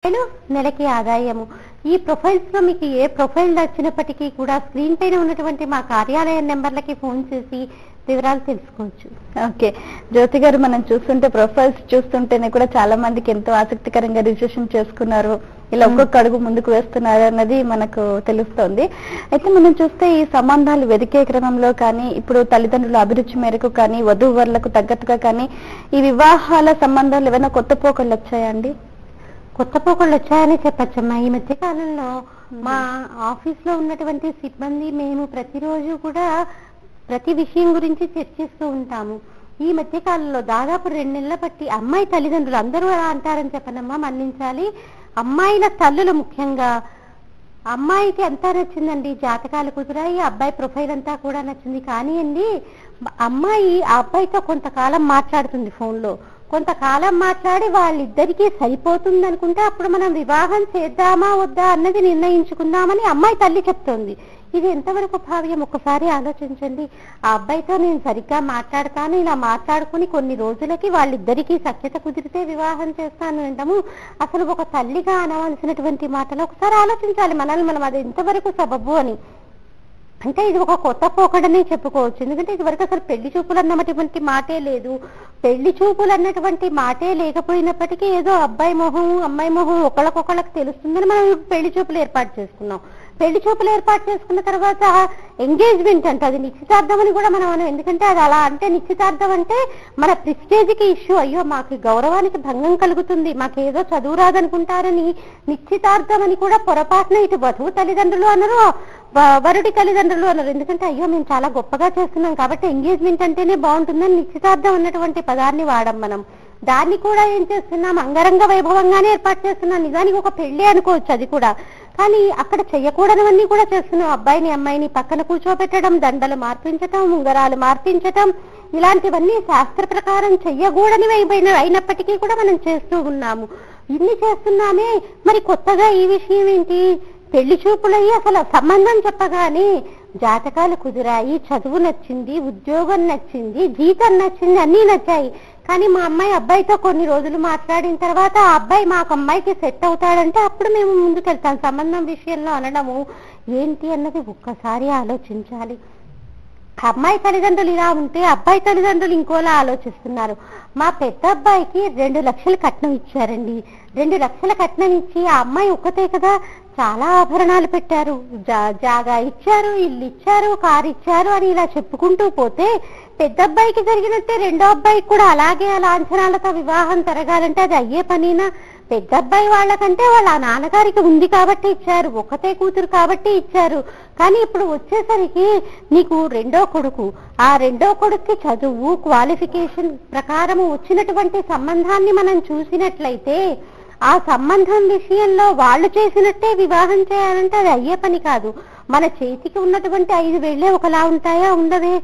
నెలకి ఆదాయము. ఈ ప్రొఫైల్స్ లో మీకు ఏ ప్రొఫైల్ నచ్చినప్పటికీ కూడా స్క్రీన్ పైన ఉన్నటువంటి మా కార్యాలయ నెంబర్లకి ఫోన్ చేసి వివరాలు తెలుసుకోవచ్చు. ఓకే జ్యోతి గారు, మనం చూస్తుంటే ప్రొఫైల్స్ చూస్తుంటేనే కూడా చాలా మందికి ఎంతో ఆసక్తికరంగా రిజిస్ట్రేషన్ చేసుకున్నారు, ఇలా ఒక్కొక్క అడుగు ముందుకు వేస్తున్నారు అన్నది మనకు తెలుస్తోంది. అయితే మనం చూస్తే ఈ సంబంధాలు వెదికే క్రమంలో కానీ, ఇప్పుడు తల్లిదండ్రుల అభిరుచి మేరకు కానీ, వధూవరులకు తగ్గట్టుగా కానీ ఈ వివాహాల సంబంధాలు ఏమైనా కొత్త పోకళ్ళు వచ్చాయండి? కొత్త పోకళ్ళు వచ్చాయని చెప్పచ్చమ్మా. ఈ మధ్య కాలంలో మా ఆఫీస్ లో ఉన్నటువంటి సిబ్బంది మేము ప్రతిరోజు కూడా ప్రతి విషయం గురించి చర్చిస్తూ ఉంటాము. ఈ మధ్య కాలంలో దాదాపు 2 నెలల బట్టి అమ్మాయి తల్లిదండ్రులు అందరూ అలా అంటారని చెప్పనమ్మా, మన్నించాలి. అమ్మాయిల తల్లులు ముఖ్యంగా అమ్మాయికి అంతా నచ్చిందండి, జాతకాలు కుదిరాయి, అబ్బాయి ప్రొఫైల్ అంతా కూడా నచ్చింది. కానీ అండి అమ్మాయి ఆ అబ్బాయితో కొంతకాలం మాట్లాడుతుంది ఫోన్లో, కొంతకాలం మాట్లాడి వాళ్ళిద్దరికీ సరిపోతుంది అనుకుంటే అప్పుడు మనం వివాహం చేద్దామా వద్దా అన్నది నిర్ణయించుకుందామని అమ్మాయి తల్లి చెప్తోంది. ఇది ఎంతవరకు భావ్యం ఒక్కసారి ఆలోచించండి. ఆ అబ్బాయితో నేను సరిగ్గా మాట్లాడతాను, ఇలా మాట్లాడుకుని కొన్ని రోజులకి వాళ్ళిద్దరికీ సఖ్యత కుదిరితే వివాహం చేస్తాను అంటాము. అసలు ఒక తల్లిగా అనవలసినటువంటి మాటలు ఒకసారి ఆలోచించాలి మనల్ని మనం, అది ఎంతవరకు సబబు అని. అంటే ఇది ఒక కొత్త పోకడనే చెప్పుకోవచ్చు. ఎందుకంటే ఇదివరకు అసలు పెళ్లి చూపులు అన్నటువంటి మాటే లేదు. పెళ్లి చూపులు అన్నటువంటి మాటే లేకపోయినప్పటికీ ఏదో అబ్బాయి మొహం అమ్మాయి మొహం ఒకళ్ళకొకళ్ళకి తెలుస్తుందని మనం పెళ్లి చూపులు ఏర్పాటు చేసుకున్నాం. పెళ్లి చూపులు ఏర్పాటు చేసుకున్న తర్వాత ఎంగేజ్మెంట్ అంటే అది నిశ్చితార్థం అని కూడా మనం అనం. ఎందుకంటే అది అలా అంటే నిశ్చితార్థం అంటే మన ప్రిస్టేజ్కి ఇష్యూ, అయ్యో మాకు గౌరవానికి భంగం కలుగుతుంది, మాకేదో చదువు రాదనుకుంటారని నిశ్చితార్థం అని కూడా పొరపాటున ఇటు వధువు తల్లిదండ్రులు అన్నారు, వరుడి తల్లిదండ్రులు అన్నారు. ఎందుకంటే అయ్యో మేము చాలా గొప్పగా చేస్తున్నాం కాబట్టి ఎంగేజ్మెంట్ అంటేనే బాగుంటుందని నిశ్చితార్థం అన్నటువంటి పదాన్ని వాడం మనం. దాన్ని కూడా ఏం చేస్తున్నాం, అంగరంగ వైభవంగానే ఏర్పాటు చేస్తున్నాం. నిజానికి ఒక పెళ్లి అనుకోవచ్చు అది కూడా, కానీ అక్కడ చెయ్యకూడనివన్నీ కూడా చేస్తున్నాం. అబ్బాయిని అమ్మాయిని పక్కన కూర్చోబెట్టడం, దండలు మార్పించటం, ఉంగరాలు మార్పించటం, ఇలాంటివన్నీ శాస్త్ర ప్రకారం చెయ్యకూడనివి అయినప్పటికీ కూడా మనం చేస్తూ ఉన్నాము. ఇన్ని చేస్తున్నామే, మరి కొత్తగా ఈ విషయం ఏంటి? పెళ్లి చూపులయ్యి అసలు సంబంధం చెప్పగానే జాతకాలు కుదిరాయి, చదువు నచ్చింది, ఉద్యోగం నచ్చింది, జీతం నచ్చింది, అన్నీ నచ్చాయి. కానీ మా అమ్మాయి అబ్బాయితో కొన్ని రోజులు మాట్లాడిన తర్వాత ఆ అబ్బాయి మాకు అమ్మాయికి సెట్ అవుతాడంటే అప్పుడు మేము ముందుకెళ్తాం సంబంధం విషయంలో అనడము ఏంటి అన్నది ఒక్కసారి ఆలోచించాలి. అమ్మాయి తల్లిదండ్రులు ఇలా ఉంటే అబ్బాయి తల్లిదండ్రులు ఇంకోలా ఆలోచిస్తున్నారు. మా పెద్ద అబ్బాయికి 2 లక్షలు కట్నం ఇచ్చారండి. 2 లక్షల కట్నం ఇచ్చి ఆ అమ్మాయి ఒక్కతే కదా, చాలా ఆభరణాలు పెట్టారు, జాగా ఇచ్చారు, ఇల్లు ఇచ్చారు, కారు ఇచ్చారు అని ఇలా చెప్పుకుంటూ పోతే పెద్ద అబ్బాయికి జరిగినట్టే రెండో అబ్బాయికి కూడా అలాగే లాంఛనాలతో వివాహం జరగాలంటే అది అయ్యే పనినా? పెద్ద అబ్బాయి వాళ్ళకంటే వాళ్ళ నాన్నగారికి ఉంది కాబట్టి ఇచ్చారు, ఒకతే కూతురు కాబట్టి ఇచ్చారు. కానీ ఇప్పుడు వచ్చేసరికి నీకు రెండో కొడుకు, ఆ రెండో కొడుక్కి చదువు క్వాలిఫికేషన్ ప్రకారం వచ్చినటువంటి సంబంధాన్ని మనం చూసినట్లయితే ఆ సంబంధం విషయంలో వాళ్ళు చేసినట్టే వివాహం చేయాలంటే అది అయ్యే పని కాదు. మన చేతికి ఉన్నటువంటి 5 ఒకలా ఉంటాయా? ఉండవే.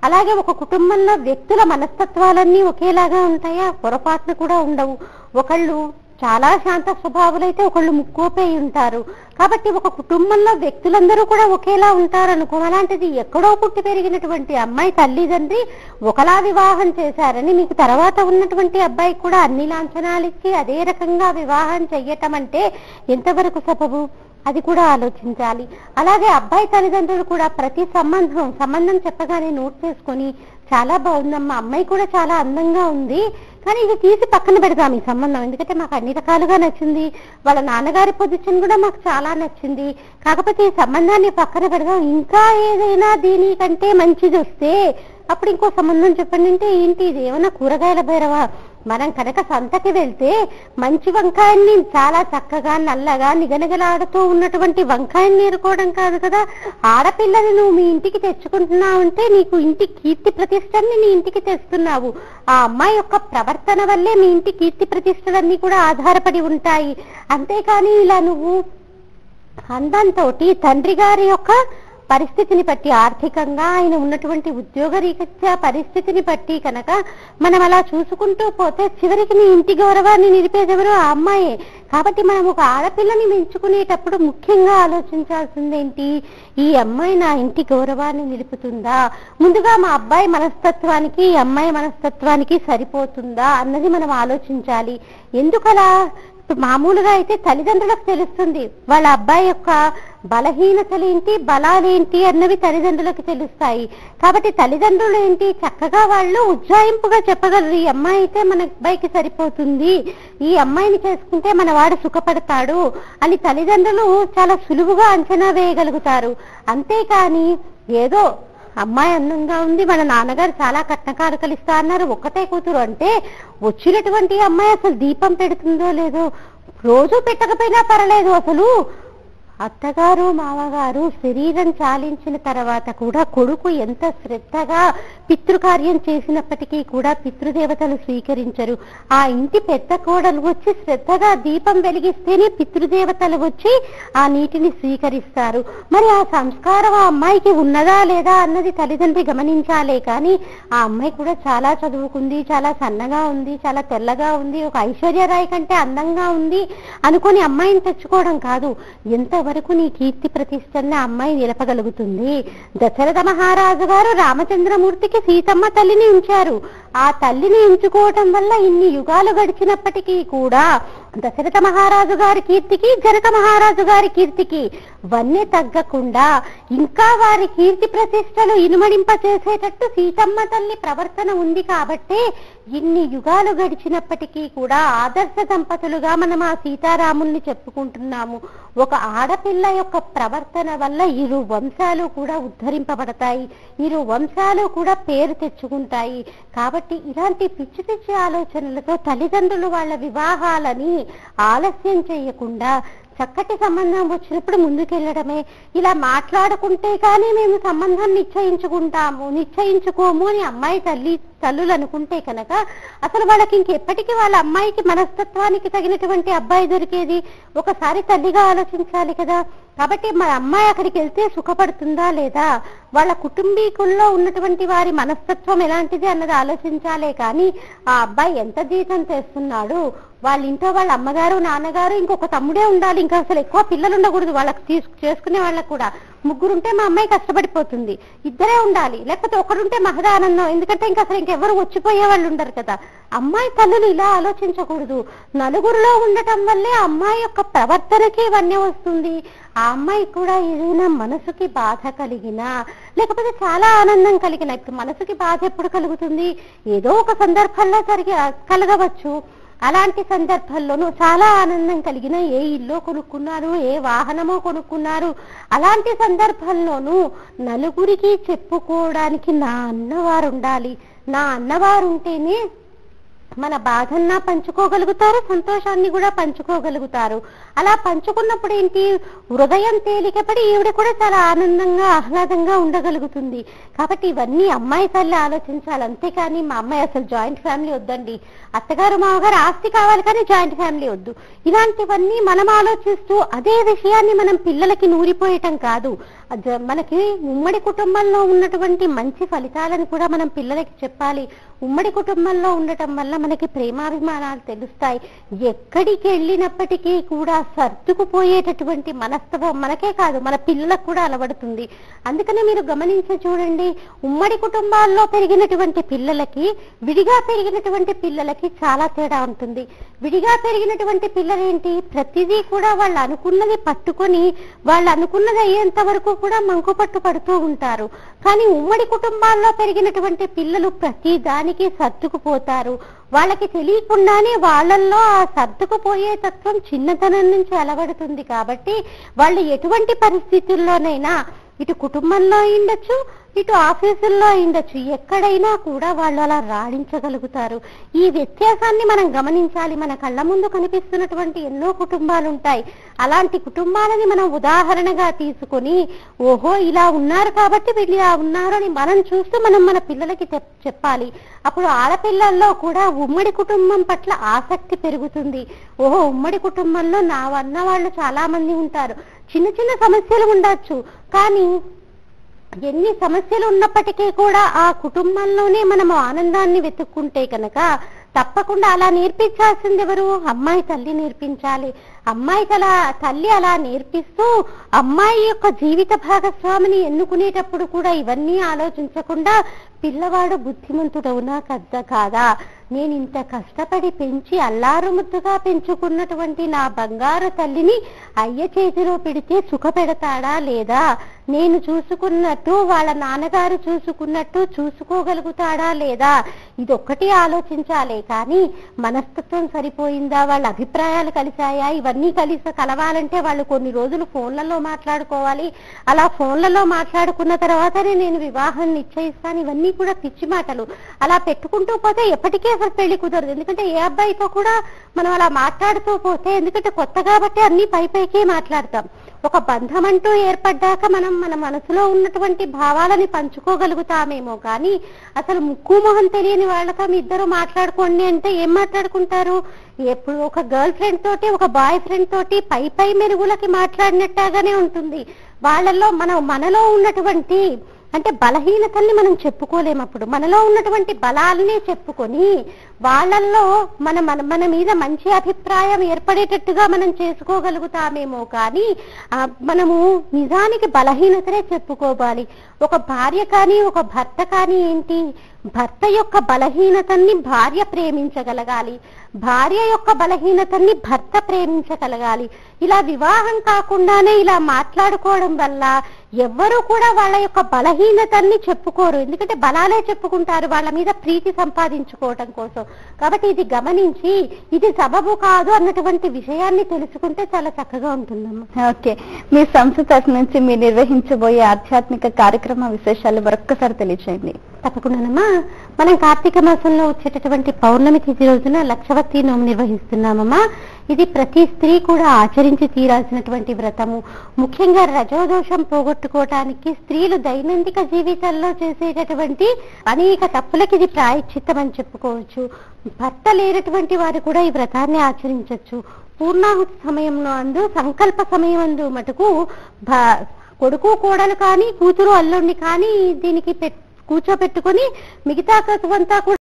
అలాగే ఒక కుటుంబంలో వ్యక్తుల మనస్తత్వాలన్నీ ఒకేలాగా ఉంటాయా? పొరపాటున కూడా ఉండవు. ఒకళ్ళు చాలా శాంత స్వభావులైతే ఒకళ్ళు ముక్కోపై ఉంటారు. కాబట్టి ఒక కుటుంబంలో వ్యక్తులందరూ కూడా ఒకేలా ఉంటారనుకో. అలాంటిది ఎక్కడో పుట్టి పెరిగినటువంటి అమ్మాయి తల్లిదండ్రి ఒకలా వివాహం చేశారని మీకు తర్వాత ఉన్నటువంటి అబ్బాయికి కూడా అన్ని లాంఛనాలిచ్చి అదే రకంగా వివాహం చెయ్యటం అంటే ఎంతవరకు సబబు? అది కూడా ఆలోచించాలి. అలాగే అబ్బాయి తల్లిదండ్రులు కూడా ప్రతి సంబంధం చెప్పగానే నోట్ చేసుకొని చాలా బాగుందమ్మా, అమ్మాయి కూడా చాలా అందంగా ఉంది, కానీ ఇది తీసి పక్కన పెడదాం ఈ సంబంధం, ఎందుకంటే మాకు అన్ని రకాలుగా నచ్చింది, వాళ్ళ నాన్నగారి పొజిషన్ కూడా మాకు చాలా నచ్చింది, కాకపోతే ఈ సంబంధాన్ని పక్కన పెడదాం, ఇంకా ఏదైనా దీనికంటే మంచిది వస్తే అప్పుడు ఇంకో సంబంధం చెప్పండి అంటే ఏంటి ఇది ఏమైనా కూరగాయల బైరవా? మనం కనుక సంతకి వెళ్తే మంచి వంకాయల్ని చాలా చక్కగా నల్లగా నిగనిగలాడుతూ ఉన్నటువంటి వంకాయని నేర్చుకోవడం కాదు కదా. ఆడపిల్లని నువ్వు మీ ఇంటికి తెచ్చుకుంటున్నావు అంటే నీకు ఇంటి కీర్తి ప్రతిష్టల్ని నీ ఇంటికి తెస్తున్నావు. ఆ అమ్మాయి యొక్క ప్రవర్తన వల్లే మీ ఇంటి కీర్తి ప్రతిష్టలన్నీ కూడా ఆధారపడి ఉంటాయి. అంతేకాని ఇలా నువ్వు అందంతో తండ్రి గారి యొక్క పరిస్థితిని బట్టి, ఆర్థికంగా ఆయన ఉన్నటువంటి ఉద్యోగ రీత్యా పరిస్థితిని బట్టి కనుక మనం అలా చూసుకుంటూ పోతే చివరికి నీ ఇంటి గౌరవాన్ని నిలిపేదెవరో ఆ అమ్మాయే. కాబట్టి మనం ఒక ఆడపిల్లని పెంచుకునేటప్పుడు ముఖ్యంగా ఆలోచించాల్సిందేంటి, ఈ అమ్మాయి నా ఇంటి గౌరవాన్ని నిలుపుతుందా, ముందుగా మా అబ్బాయి మనస్తత్వానికి ఈ అమ్మాయి మనస్తత్వానికి సరిపోతుందా అన్నది మనం ఆలోచించాలి. ఎందుకలా? మామూలుగా అయితే తల్లిదండ్రులకు తెలుస్తుంది వాళ్ళ అబ్బాయి యొక్క బలహీనతలేంటి బలాలేంటి అన్నవి తల్లిదండ్రులకు తెలుస్తాయి. కాబట్టి తల్లిదండ్రులు ఏంటి చక్కగా వాళ్ళు ఉజ్జాయింపుగా చెప్పగలరు, ఈ అమ్మాయి అయితే మన అబ్బాయికి సరిపోతుంది, ఈ అమ్మాయిని చేసుకుంటే మన వాడు సుఖపడతాడు అని తల్లిదండ్రులు చాలా సులువుగా అంచనా వేయగలుగుతారు. అంతేకాని ఏదో అమ్మాయి అందంగా ఉంది, మన నాన్నగారు చాలా కట్నకారకలు ఇస్తా అన్నారు, ఒక్కటే కూతురు అంటే వచ్చినటువంటి అమ్మాయి అసలు దీపం పెడుతుందో లేదో, రోజు పెట్టకపోయినా పర్లేదు, అసలు అత్తగారు మామగారు శరీరం చాలించిన తర్వాత కూడా కొడుకు ఎంత శ్రద్ధగా పితృకార్యం చేసినప్పటికీ కూడా పితృదేవతలు స్వీకరించరు. ఆ ఇంటి పెద్ద కోడలు వచ్చి శ్రద్ధగా దీపం వెలిగిస్తేనే పితృదేవతలు వచ్చి ఆ నీటిని స్వీకరిస్తారు. మరి ఆ సంస్కారం ఆ అమ్మాయికి ఉన్నదా లేదా అన్నది తల్లిదండ్రి గమనించాలే కానీ ఆ అమ్మాయి కూడా చాలా చదువుకుంది, చాలా సన్నగా ఉంది, చాలా తెల్లగా ఉంది, ఒక ఐశ్వర్యరాయ్ కంటే అందంగా ఉంది అనుకొని అమ్మాయిని తెచ్చుకోవడం కాదు, ఎంతవరకు నీ కీర్తి ప్రతిష్టల్ని అమ్మాయి నిలపగలుగుతుంది. దశరథ మహారాజు గారు రామచంద్రమూర్తికి సీతమ్మ తల్లిని ఉంచారు. ఆ తల్లిని ఉంచుకోవటం వల్ల ఇన్ని యుగాలు గడిచినప్పటికీ కూడా దశరథ మహారాజు గారి కీర్తికి జనక మహారాజు గారి కీర్తికి వన్నె తగ్గకుండా ఇంకా వారి కీర్తి ప్రతిష్టలు ఇనుమడింప చేసేటట్టు సీతమ్మ తల్లి ప్రవర్తన ఉంది. కాబట్టి ఇన్ని యుగాలు గడిచినప్పటికీ కూడా ఆదర్శ దంపతులుగా మనం ఆ సీతారాముల్ని చెప్పుకుంటున్నాము. ఒక ఆడపిల్ల యొక్క ప్రవర్తన వల్ల ఇరు వంశాలు కూడా ఉద్ధరింపబడతాయి, ఇరు వంశాలు కూడా పేరు తెచ్చుకుంటాయి. కాబట్టి ఇలాంటి పిచ్చి పిచ్చి ఆలోచనలతో తల్లిదండ్రులు వాళ్ళ వివాహాలని ఆలస్యం చేయకుండా చక్కటి సంబంధం వచ్చినప్పుడు ముందుకెళ్ళడమే. ఇలా మాట్లాడుకుంటే కానీ మేము సంబంధం నిశ్చయించుకోము అని అమ్మాయి తల్లులు అనుకుంటే కనుక అసలు వాళ్ళకి ఇంకెప్పటికీ వాళ్ళ అమ్మాయికి మనస్తత్వానికి తగినటువంటి అబ్బాయి దొరికేది? ఒకసారి తల్లిగా ఆలోచించాలి కదా. కాబట్టి మన అమ్మాయి అక్కడికి వెళ్తే సుఖపడుతుందా లేదా, వాళ్ళ కుటుంబీకుల్లో ఉన్నటువంటి వారి మనస్తత్వం ఎలాంటిది అన్నది ఆలోచించాలే కానీ ఆ అబ్బాయి ఎంత జీతం చేస్తున్నాడు, వాళ్ళ ఇంట్లో వాళ్ళ అమ్మగారు నాన్నగారు ఇంకొక తమ్ముడే ఉండాలి, ఇంకా అసలు ఎక్కువ పిల్లలు ఉండకూడదు, వాళ్ళకి చేసుకునే వాళ్ళకు కూడా ముగ్గురుంటే మా అమ్మాయి కష్టపడిపోతుంది, ఇద్దరే ఉండాలి, లేకపోతే ఒకరుంటే మహదానందం, ఎందుకంటే ఇంకా అసలు ఇంకెవరు వచ్చిపోయే వాళ్ళు ఉండరు కదా. అమ్మాయి తల్లులు ఇలా ఆలోచించకూడదు. నలుగురిలో ఉండటం వల్లే అమ్మాయి యొక్క ప్రవర్తనకి ఇవన్నీ వస్తుంది. ఆ అమ్మాయి కూడా ఏదైనా మనసుకి బాధ కలిగినా లేకపోతే చాలా ఆనందం కలిగినా, ఇప్పుడు మనసుకి బాధ ఎప్పుడు కలుగుతుంది? ఏదో ఒక సందర్భంలో కలగవచ్చు. అలాంటి సందర్భాల్లోనూ చాలా ఆనందం కలిగిన ఏ ఇల్లు కొనుక్కున్నారు, ఏ వాహనమో కొనుక్కున్నారు, అలాంటి సందర్భంలోనూ నలుగురికి చెప్పుకోవడానికి నా అన్నవారు ఉండాలి. నా అన్నవారు ఉంటేనే మన బాధన్నా పంచుకోగలుగుతారు, సంతోషాన్ని కూడా పంచుకోగలుగుతారు. అలా పంచుకున్నప్పుడు ఏంటి, హృదయం తేలికపడి ఈవిడ కూడా చాలా ఆనందంగా ఆహ్లాదంగా ఉండగలుగుతుంది. కాబట్టి ఇవన్నీ అమ్మాయి తల్లి ఆలోచించాలి. అంతేకాని మా అమ్మాయి అసలు జాయింట్ ఫ్యామిలీ వద్దండి, అత్తగారు మామగారు ఆస్తి కావాలి కానీ జాయింట్ ఫ్యామిలీ వద్దు, ఇలాంటివన్నీ మనం ఆలోచిస్తూ అదే విషయాన్ని మనం పిల్లలకి నూరిపోయటం కాదు. మనకి ఉమ్మడి కుటుంబంలో ఉన్నటువంటి మంచి ఫలితాలను కూడా మనం పిల్లలకి చెప్పాలి. ఉమ్మడి కుటుంబంలో ఉండటం వల్ల మనకి ప్రేమాభిమానాలు తెలుస్తాయి. ఎక్కడికి వెళ్ళినప్పటికీ కూడా సర్దుకుపోయేటటువంటి మనస్తత్వం మనకే కాదు మన పిల్లలకు కూడా అలవడుతుంది. అందుకనే మీరు గమనించి చూడండి, ఉమ్మడి కుటుంబాల్లో పెరిగినటువంటి పిల్లలకి విడిగా పెరిగినటువంటి పిల్లలకి చాలా తేడా ఉంటుంది. విడిగా పెరిగినటువంటి పిల్లలేంటి, ప్రతిదీ కూడా వాళ్ళు అనుకున్నది పట్టుకొని వాళ్ళు అనుకున్నది అయ్యేంత వరకు కూడా మంకుపట్టు పడుతూ ఉంటారు. కానీ ఉమ్మడి కుటుంబాల్లో పెరిగినటువంటి పిల్లలు ప్రతి దానికి సర్దుకుపోతారు. వాళ్ళకి తెలియకుండానే వాళ్ళల్లో ఆ సర్దుకుపోయే తత్వం చిన్నతనం నుంచి అలవడుతుంది. కాబట్టి వాళ్ళు ఎటువంటి పరిస్థితుల్లోనైనా ఇటు కుటుంబంలో ఉండొచ్చు, ఇటు ఆఫీసుల్లో ఉండొచ్చు, ఎక్కడైనా కూడా వాళ్ళు అలా రాణించగలుగుతారు. ఈ వ్యత్యాసాన్ని మనం గమనించాలి. మన కళ్ళ ముందు కనిపిస్తున్నటువంటి ఎన్నో కుటుంబాలు ఉంటాయి. అలాంటి కుటుంబాలని మనం ఉదాహరణగా తీసుకొని ఓహో ఇలా ఉన్నారు కాబట్టి వీళ్ళు ఇలా ఉన్నారు అని మనం చూస్తూ మనం మన పిల్లలకి చెప్పాలి. అప్పుడు ఆడపిల్లల్లో కూడా ఉమ్మడి కుటుంబం పట్ల ఆసక్తి పెరుగుతుంది. ఓహో ఉమ్మడి కుటుంబంలో నా అన్న వాళ్ళు చాలా మంది ఉంటారు, చిన్న చిన్న సమస్యలు ఉండొచ్చు, కానీ ఎన్ని సమస్యలు ఉన్నప్పటికీ కూడా ఆ కుటుంబంలోనే మనము ఆనందాన్ని వెతుక్కుంటే కనుక తప్పకుండా అలా నేర్పించాల్సింది ఎవరు? అమ్మాయి తల్లి నేర్పించాలి. అమ్మాయి తల్లి అలా నేర్పిస్తూ అమ్మాయి యొక్క జీవిత భాగస్వామిని ఎన్నుకునేటప్పుడు కూడా ఇవన్నీ ఆలోచించకుండా పిల్లవాడు బుద్ధిమంతుడవునా కాదా, నేను ఇంత కష్టపడి పెంచి అల్లారు ముద్దుగా పెంచుకున్నటువంటి నా బంగారు తల్లిని అయ్య చేతిలో పెడితే సుఖపెడతాడా లేదా, నేను చూసుకున్నట్టు వాళ్ళ నాన్నగారు చూసుకున్నట్టు చూసుకోగలుగుతాడా లేదా, ఇదొక్కటి ఆలోచించాలే కానీ మనస్తత్వం సరిపోయిందా, వాళ్ళ అభిప్రాయాలు కలిశాయా, ఇవన్నీ కలవాలంటే వాళ్ళు కొన్ని రోజులు ఫోన్లలో మాట్లాడుకోవాలి. అలా ఫోన్లలో మాట్లాడుకున్న తర్వాతనే నేను వివాహం నిశ్చయిస్తాను, ఇవన్నీ కూడా పిచ్చి మాటలు. అలా పెట్టుకుంటూ పోతే ఎప్పటికీ అసలు పెళ్లి కుదరదు. ఎందుకంటే ఏ అబ్బాయితో కూడా మనం అలా మాట్లాడుతూ పోతే, ఎందుకంటే కొత్త కాబట్టి అన్ని పైకే మాట్లాడతాం. ఒక బంధం అంటూ ఏర్పడ్డాక మనం మన మనసులో ఉన్నటువంటి భావాలని పంచుకోగలుగుతామేమో కానీ అసలు ముక్కు మొహం తెలియని వాళ్ళతో మీ ఇద్దరు మాట్లాడుకోండి అంటే ఏం మాట్లాడుకుంటారు? ఎప్పుడు ఒక గర్ల్ ఫ్రెండ్ తోటి ఒక బాయ్ ఫ్రెండ్ తోటి పై మెరుగులకి మాట్లాడినట్టుగానే ఉంటుంది. వాళ్ళల్లో మనలో ఉన్నటువంటి అంటే బలహీనతల్ని మనం చెప్పుకోలేము. అప్పుడు మనలో ఉన్నటువంటి బలాలనే చెప్పుకొని వాళ్ళల్లో మన మీద మంచి అభిప్రాయం ఏర్పడేటట్టుగా మనం చేసుకోగలుగుతామేమో కానీ మనము నిజానికి బలహీనతనే చెప్పుకోవాలి. ఒక భార్య కానీ ఒక భర్త కానీ ఏంటి, భర్త యొక్క బలహీనతని భార్య ప్రేమించగలగాలి, భార్య యొక్క బలహీనతని భర్త ప్రేమించగలగాలి. ఇలా వివాహం కాకుండానే ఇలా మాట్లాడుకోవడం వల్ల ఎవ్వరూ కూడా వాళ్ళ యొక్క బలహీనతని చెప్పుకోరు. ఎందుకంటే బలాలే చెప్పుకుంటారు వాళ్ళ మీద ప్రీతి సంపాదించుకోవటం కోసం. కాబట్టి ఇది గమనించి ఇది సబబు కాదు అన్నటువంటి విషయాన్ని తెలుసుకుంటే చాలా చక్కగా ఉంటుందమ్మా. ఓకే, మీ సంస్థ తరఫు నుంచి మీరు నిర్వహించబోయే ఆధ్యాత్మిక కార్యక్రమ విశేషాలు మరొక్కసారి తెలియచేయండి. తప్పకుండానమ్మా, మనం కార్తీక మాసంలో వచ్చేటటువంటి పౌర్ణమి తిథి రోజున లక్షవతి నోము నిర్వహిస్తున్నామమ్మా. ఇది ప్రతి స్త్రీ కూడా ఆచరించి తీరాల్సినటువంటి వ్రతము. ముఖ్యంగా రజోదోషం పోగొట్టుకోవటానికి స్త్రీలు దైనందిక జీవితాల్లో చేసేటటువంటి అనేక తప్పులకి ఇది ప్రాయశ్చిత్తం అని చెప్పుకోవచ్చు. భర్త లేనటువంటి వారు కూడా ఈ వ్రతాన్ని ఆచరించవచ్చు. పూర్ణాహుతి సమయంలో సంకల్ప సమయం మటుకు కొడుకు కోడలు కానీ కూతురు అల్లుడిని కానీ దీనికి కూర్చోబెట్టుకొని మిగతా అంతా కూడా